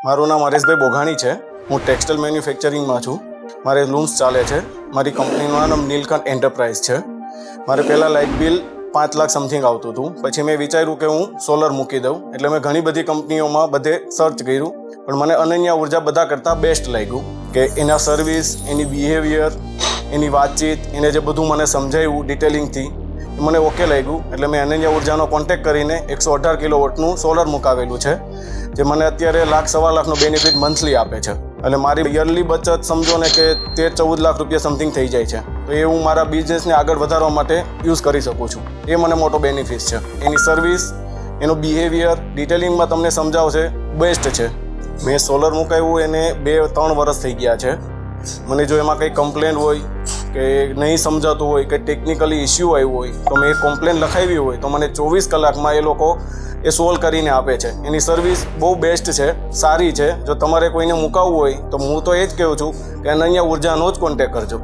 મારું નામ હરેશભાઈ બોઘાણી છે. હું ટેક્સટાઇલ મેન્યુફેક્ચરિંગમાં છું. મારે લૂમ્સ ચાલે છે. મારી કંપનીનું નામ નીલકંઠ એન્ટરપ્રાઇઝ છે. મારે પહેલાં લાઇટ બિલ 5 લાખ સમથિંગ આવતું હતું. પછી મેં વિચાર્યું કે હું સોલર મૂકી દઉં. એટલે મેં ઘણી બધી કંપનીઓમાં બધે સર્ચ કર્યું, પણ મને અનન્ય ઉર્જા બધા કરતાં બેસ્ટ લાગ્યું કે એના સર્વિસ, એની બિહેવિયર, એની વાતચીત, એને જે બધું મને સમજાવ્યું ડિટેલિંગથી મને ઓકે લાગ્યું. એટલે મેં અનન્ય ઉર્જાનો કોન્ટેક્ટ કરીને 118 કિલોવોટનું સોલર મુકાવેલું છે, જે મને અત્યારે 1.5 લાખનો બેનિફિટ મંથલી આપે છે. એટલે મારી યરલી બચત સમજો ને કે 13-14 લાખ રૂપિયા સમથિંગ થઈ જાય છે. તો એ હું મારા બિઝનેસને આગળ વધારવા માટે યુઝ કરી શકું છું. એ મને મોટો બેનિફિટ છે. એની સર્વિસ, એનો બિહેવિયર ડિટેલિંગમાં તમને સમજાવશે, બેસ્ટ છે. મેં સોલર મુકાવ્યું એને 2-3 વર્ષ થઈ ગયા છે. મને જો એમાં કંઈ કમ્પ્લેન હોય કે નહીં સમજાતું હોય કે ટેકનિકલી ઇસ્યુ આવ્યું હોય તો મેં કમ્પ્લેન લખાવી હોય તો મને 24 કલાકમાં એ લોકો એ સોલ્વ કરીને આપે છે. એની સર્વિસ બહુ બેસ્ટ છે, સારી છે. જો તમારે કોઈને મુકાવવું હોય તો હું તો એ જ કહું છું કે અનન્ય ઉર્જાનો જ કોન્ટેક્ટ કરજો.